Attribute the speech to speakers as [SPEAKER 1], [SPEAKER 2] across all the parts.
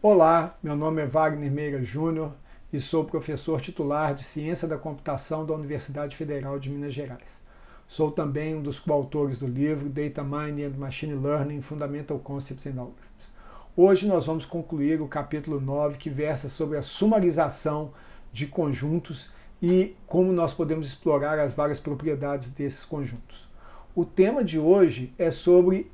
[SPEAKER 1] Olá, meu nome é Wagner Meira Júnior e sou professor titular de Ciência da Computação da Universidade Federal de Minas Gerais. Sou também um dos coautores do livro Data Mining and Machine Learning Fundamental Concepts and Algorithms. Hoje nós vamos concluir o capítulo 9, que versa sobre a sumarização de conjuntos e como nós podemos explorar as várias propriedades desses conjuntos. O tema de hoje é sobre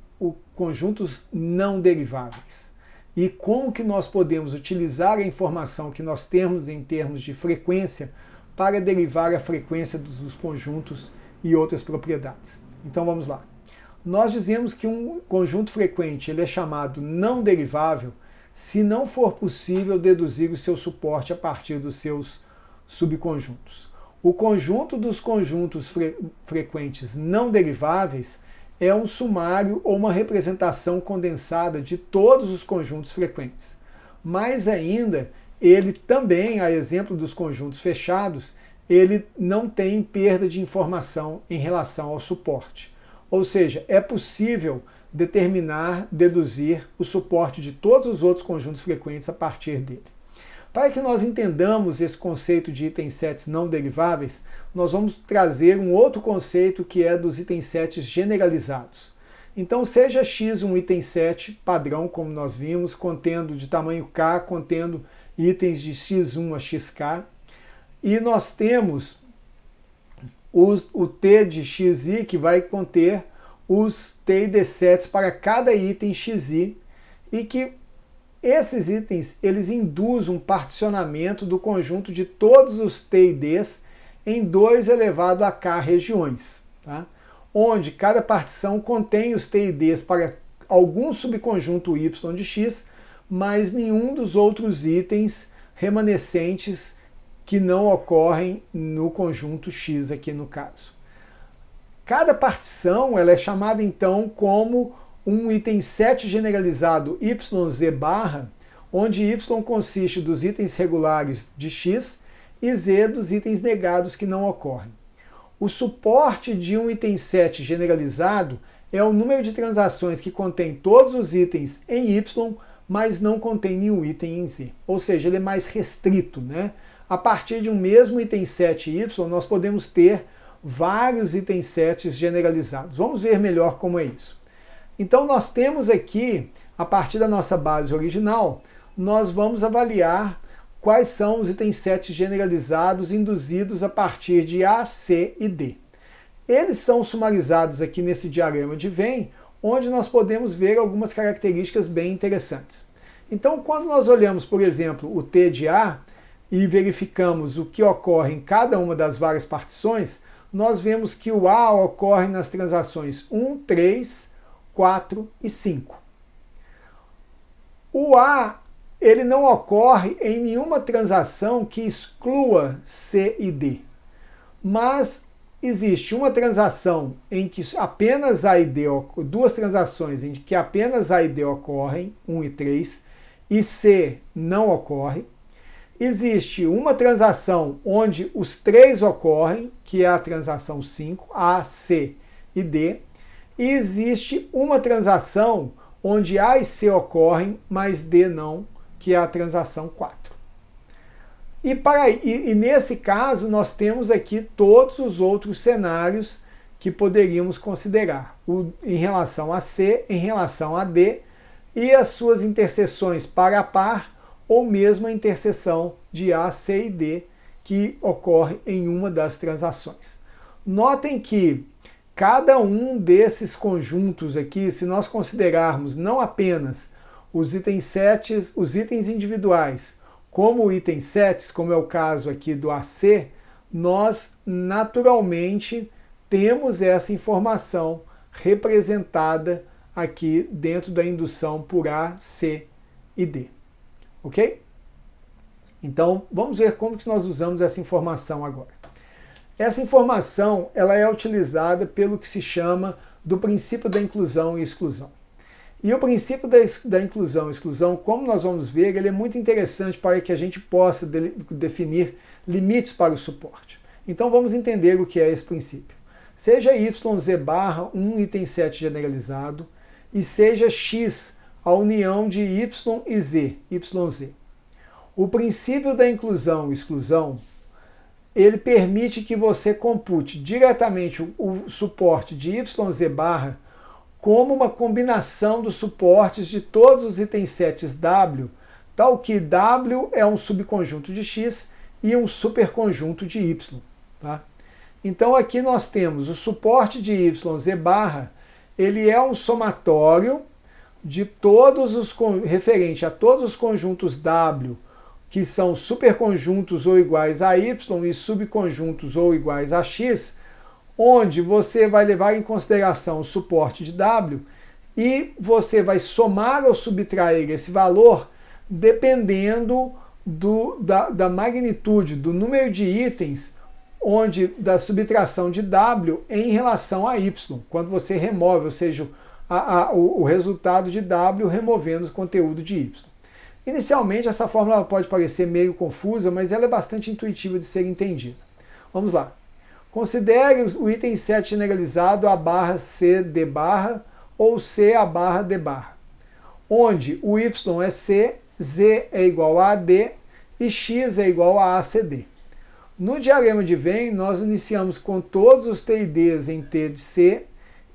[SPEAKER 1] conjuntos não deriváveis e como que nós podemos utilizar a informação que nós temos em termos de frequência para derivar a frequência dos conjuntos e outras propriedades. Então vamos lá. Nós dizemos que um conjunto frequente ele é chamado não derivável se não for possível deduzir o seu suporte a partir dos seus subconjuntos. O conjunto dos conjuntos frequentes não deriváveis é um sumário ou uma representação condensada de todos os conjuntos frequentes. Mais ainda, ele também, a exemplo dos conjuntos fechados, ele não tem perda de informação em relação ao suporte. Ou seja, é possível deduzir o suporte de todos os outros conjuntos frequentes a partir dele. Para que nós entendamos esse conceito de itens sets não deriváveis, nós vamos trazer um outro conceito que é dos itens sets generalizados. Então, seja X um item set padrão, como nós vimos, contendo de tamanho K, contendo itens de X1 a XK, e nós temos o T de XI, que vai conter os T e D sets para cada item XI, e que esses itens eles induzem um particionamento do conjunto de todos os T e Ds em 2 elevado a K regiões, tá? Onde cada partição contém os T e Ds para algum subconjunto Y de X, mas nenhum dos outros itens remanescentes que não ocorrem no conjunto X aqui no caso. Cada partição ela é chamada então como um item set generalizado YZ barra, onde Y consiste dos itens regulares de X e Z dos itens negados que não ocorrem. O suporte de um item set generalizado é o número de transações que contém todos os itens em Y, mas não contém nenhum item em Z. Ou seja, ele é mais restrito, né? A partir de um mesmo item set Y, nós podemos ter vários itens sets generalizados. Vamos ver melhor como é isso. Então nós temos aqui, a partir da nossa base original, nós vamos avaliar quais são os itens sets generalizados induzidos a partir de A, C e D. Eles são sumarizados aqui nesse diagrama de Venn, onde nós podemos ver algumas características bem interessantes. Então, quando nós olhamos, por exemplo, o T de A e verificamos o que ocorre em cada uma das várias partições, nós vemos que o A ocorre nas transações 1, 3, 4 e 5. O A ele não ocorre em nenhuma transação que exclua C e D, mas existe uma transação em que apenas A e D, duas transações em que apenas A e D ocorrem, 1 e 3, e C não ocorre. Existe uma transação onde os três ocorrem, que é a transação 5, A, C e D. E existe uma transação onde A e C ocorrem, mas D não, que é a transação 4. E nesse caso, nós temos aqui todos os outros cenários que poderíamos considerar, em relação a C, em relação a D, e as suas interseções par a par, ou mesmo a interseção de A, C e D, que ocorre em uma das transações. Notem que cada um desses conjuntos aqui, se nós considerarmos não apenas os itens sets, os itens individuais, como itens sets, como é o caso aqui do AC, nós naturalmente temos essa informação representada aqui dentro da indução por A, C e D. Ok? Então, vamos ver como que nós usamos essa informação agora. Essa informação ela é utilizada pelo que se chama do princípio da inclusão e exclusão. E o princípio da inclusão e exclusão, como nós vamos ver, ele é muito interessante para que a gente possa definir limites para o suporte. Então vamos entender o que é esse princípio. Seja YZ barra um item set generalizado e seja X a união de y e z, yz. O princípio da inclusão e exclusão, ele permite que você compute diretamente o suporte de yz barra como uma combinação dos suportes de todos os itens sets W, tal que W é um subconjunto de X e um superconjunto de Y. Tá? Então aqui nós temos o suporte de yz barra, ele é um somatório de todos os referente a todos os conjuntos W que são superconjuntos ou iguais a Y e subconjuntos ou iguais a X, onde você vai levar em consideração o suporte de W e você vai somar ou subtrair esse valor dependendo da magnitude, do número de itens, da subtração de W em relação a Y, quando você remove, ou seja, o resultado de W removendo o conteúdo de Y. Inicialmente, essa fórmula pode parecer meio confusa, mas ela é bastante intuitiva de ser entendida. Vamos lá. Considere o item set generalizado a barra C D barra ou C a barra D barra, onde o Y é C, Z é igual a AD e X é igual a ACD. No diagrama de Venn, nós iniciamos com todos os T e Ds em T de C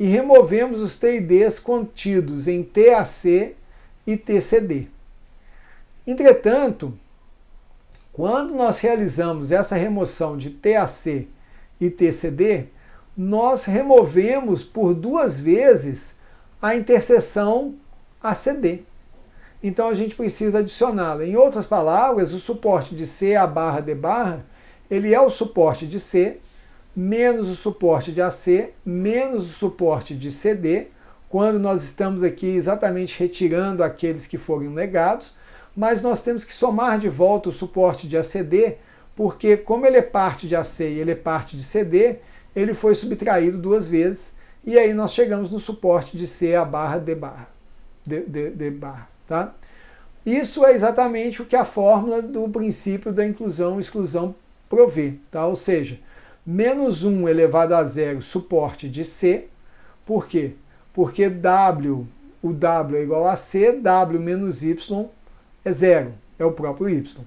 [SPEAKER 1] e removemos os T e Ds contidos em TAC e TCD. Entretanto, quando nós realizamos essa remoção de TAC e TCD, nós removemos por 2 vezes a interseção ACD. Então a gente precisa adicioná-la. Em outras palavras, o suporte de C a barra D barra, ele é o suporte de C menos o suporte de AC menos o suporte de CD, quando nós estamos aqui exatamente retirando aqueles que foram negados, mas nós temos que somar de volta o suporte de ACD, porque como ele é parte de AC e ele é parte de CD, ele foi subtraído 2 vezes, e aí nós chegamos no suporte de C a barra D barra. D barra, tá? Isso é exatamente o que a fórmula do princípio da inclusão e exclusão provê, tá? Ou seja, menos 1 elevado a 0 suporte de C, por quê? Porque o W é igual a C, W menos Y é 0, é o próprio Y.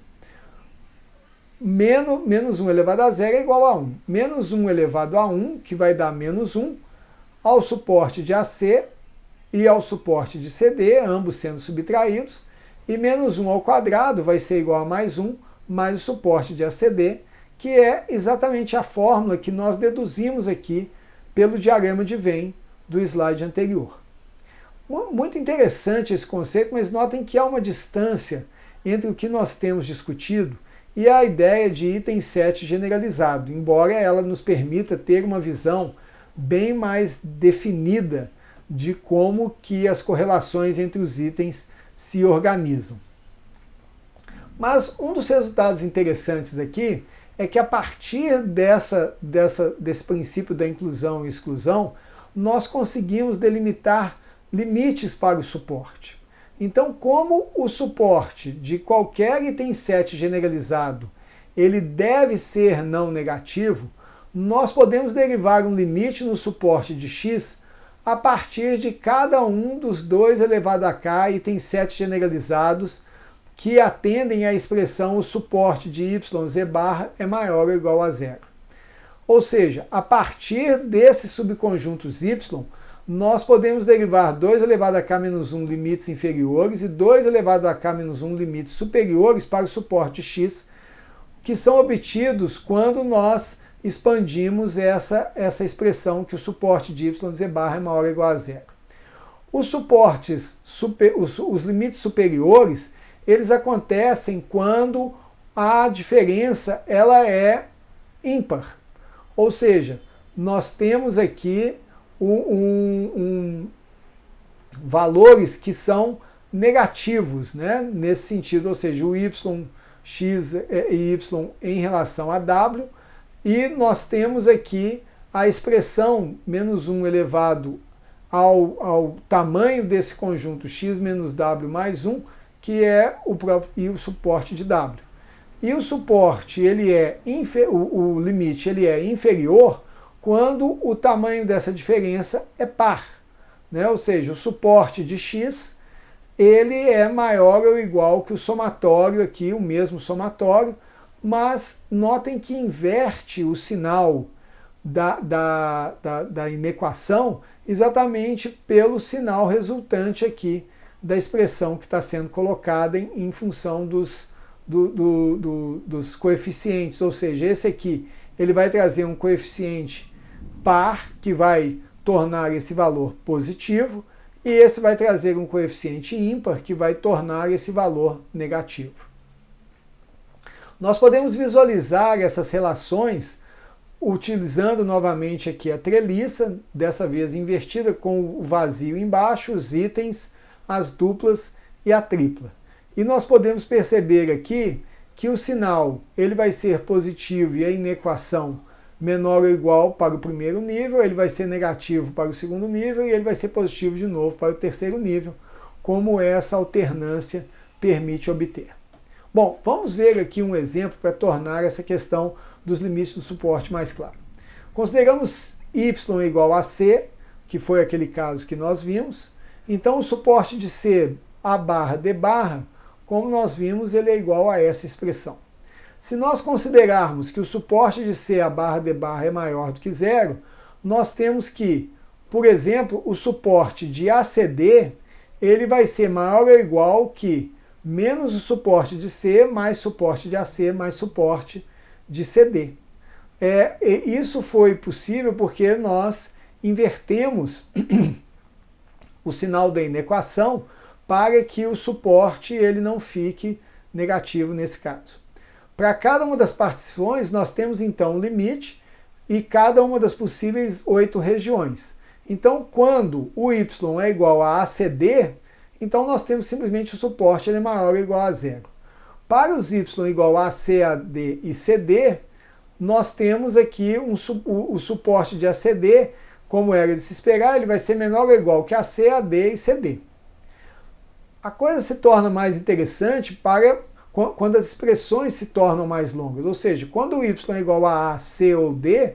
[SPEAKER 1] Menos 1 elevado a 0 é igual a 1. Menos 1 elevado a 1, que vai dar menos 1, ao suporte de AC e ao suporte de CD, ambos sendo subtraídos, e menos 1 ao quadrado vai ser igual a mais 1, mais o suporte de ACD, que é exatamente a fórmula que nós deduzimos aqui pelo diagrama de Venn do slide anterior. Muito interessante esse conceito, mas notem que há uma distância entre o que nós temos discutido e a ideia de item set generalizado, embora ela nos permita ter uma visão bem mais definida de como que as correlações entre os itens se organizam. Mas um dos resultados interessantes aqui é que a partir desse princípio da inclusão e exclusão, nós conseguimos delimitar limites para o suporte. Então, como o suporte de qualquer item set generalizado ele deve ser não negativo, nós podemos derivar um limite no suporte de x a partir de cada um dos 2 elevado a k itens set generalizados que atendem à expressão o suporte de yz barra é maior ou igual a 0. Ou seja, a partir desses subconjuntos y, nós podemos derivar 2 elevado a k menos 1 limites inferiores e 2 elevado a k menos 1 limites superiores para o suporte x, que são obtidos quando nós expandimos essa expressão que o suporte de yz barra é maior ou igual a 0. Os suportes, os limites superiores, eles acontecem quando a diferença ela é ímpar. Ou seja, nós temos aqui valores que são negativos, né? Nesse sentido, ou seja, o y, x e y em relação a w, e nós temos aqui a expressão menos 1 elevado ao tamanho desse conjunto x menos w mais 1, que é o suporte de w. E o suporte, o limite, ele é inferior quando o tamanho dessa diferença é par, né? Ou seja, o suporte de x ele é maior ou igual que o somatório aqui, o mesmo somatório, mas notem que inverte o sinal da inequação exatamente pelo sinal resultante aqui da expressão que está sendo colocada em função dos coeficientes, ou seja, esse aqui ele vai trazer um coeficiente par que vai tornar esse valor positivo e esse vai trazer um coeficiente ímpar que vai tornar esse valor negativo. Nós podemos visualizar essas relações utilizando novamente aqui a treliça, dessa vez invertida com o vazio embaixo, os itens, as duplas e a tripla. E nós podemos perceber aqui que o sinal ele vai ser positivo e a inequação menor ou igual para o primeiro nível, ele vai ser negativo para o segundo nível e ele vai ser positivo de novo para o terceiro nível, como essa alternância permite obter. Bom, vamos ver aqui um exemplo para tornar essa questão dos limites do suporte mais claro. Consideramos y igual a c, que foi aquele caso que nós vimos. Então o suporte de c, a barra d barra, como nós vimos, ele é igual a essa expressão. Se nós considerarmos que o suporte de C, a barra D barra, é maior do que zero, nós temos que, por exemplo, o suporte de ACD, ele vai ser maior ou igual que menos o suporte de C, mais suporte de AC, mais suporte de CD. Isso foi possível porque nós invertemos o sinal da inequação para que o suporte ele não fique negativo nesse caso. Para cada uma das partições, nós temos então um limite e cada uma das possíveis 8 regiões. Então, quando o y é igual a ACD, então nós temos simplesmente o suporte ele é maior ou igual a zero. Para os y igual a AC, AD e CD, nós temos aqui o suporte de ACD, como era de se esperar, ele vai ser menor ou igual que AC, AD e CD. A coisa se torna mais interessante quando as expressões se tornam mais longas, ou seja, quando o y é igual a A, C ou D,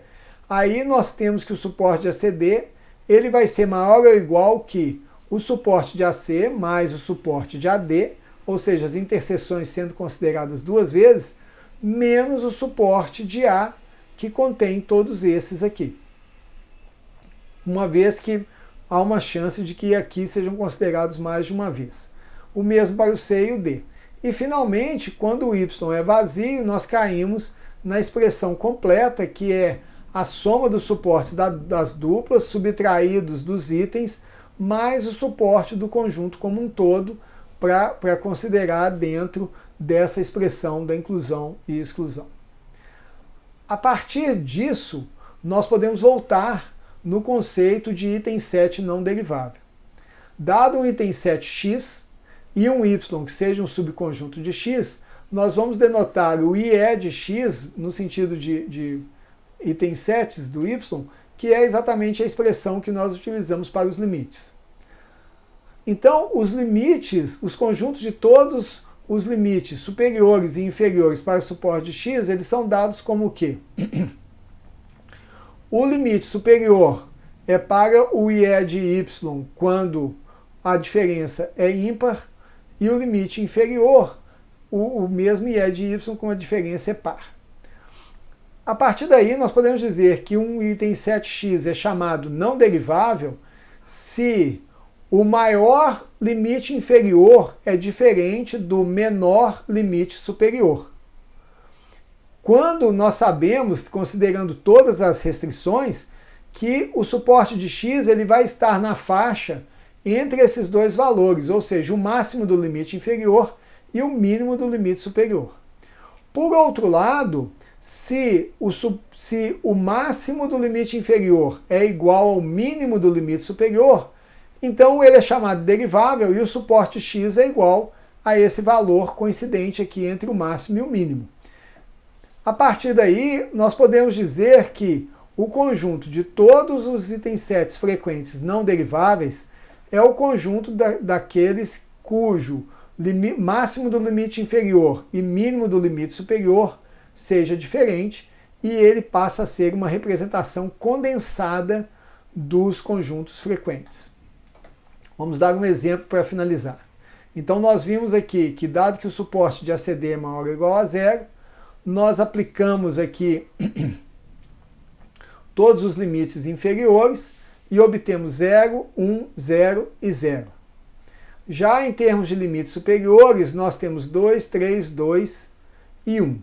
[SPEAKER 1] aí nós temos que o suporte de ACD ele vai ser maior ou igual que o suporte de AC mais o suporte de AD, ou seja, as interseções sendo consideradas duas vezes, menos o suporte de A, que contém todos esses aqui. Uma vez que há uma chance de que aqui sejam considerados mais de uma vez. O mesmo para o C e o D. E, finalmente, quando o y é vazio, nós caímos na expressão completa, que é a soma dos suportes das duplas subtraídos dos itens, mais o suporte do conjunto como um todo, para considerar dentro dessa expressão da inclusão e exclusão. A partir disso, nós podemos voltar no conceito de item 7 não derivável. Dado um item 7x, e um y que seja um subconjunto de x, nós vamos denotar o IE de x no sentido de item 7 do y, que é exatamente a expressão que nós utilizamos para os limites. Então, os limites, os conjuntos de todos os limites superiores e inferiores para o suporte de x, eles são dados como o quê? O limite superior é para o IE de y quando a diferença é ímpar, e o limite inferior, o mesmo IE de y com a diferença é par. A partir daí, nós podemos dizer que um item 7x é chamado não derivável se o maior limite inferior é diferente do menor limite superior. Quando nós sabemos, considerando todas as restrições, que o suporte de x ele vai estar na faixa entre esses dois valores, ou seja, o máximo do limite inferior e o mínimo do limite superior. Por outro lado, se o máximo do limite inferior é igual ao mínimo do limite superior, então ele é chamado derivável e o suporte x é igual a esse valor coincidente aqui entre o máximo e o mínimo. A partir daí, nós podemos dizer que o conjunto de todos os itens 7 frequentes não deriváveis é o conjunto daqueles cujo máximo do limite inferior e mínimo do limite superior seja diferente, e ele passa a ser uma representação condensada dos conjuntos frequentes. Vamos dar um exemplo para finalizar. Então nós vimos aqui que, dado que o suporte de ACD é maior ou igual a zero, nós aplicamos aqui todos os limites inferiores e obtemos 0, 1, 0 e 0. Já em termos de limites superiores, nós temos 2, 3, 2 e 1.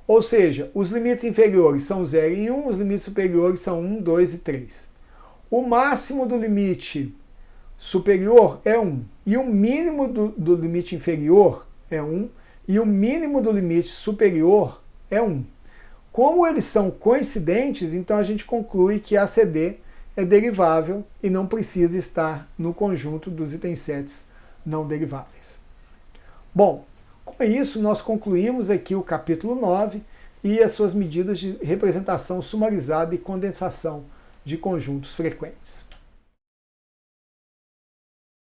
[SPEAKER 1] Ou seja, os limites inferiores são 0 e 1, os limites superiores são 1, 2 e 3. O máximo do limite superior é 1, e o mínimo do limite inferior é 1, e o mínimo do limite superior é 1. Como eles são coincidentes, então a gente conclui que ACD é derivável e não precisa estar no conjunto dos itens sets não deriváveis. Bom, com isso nós concluímos aqui o capítulo 9 e as suas medidas de representação sumarizada e condensação de conjuntos frequentes.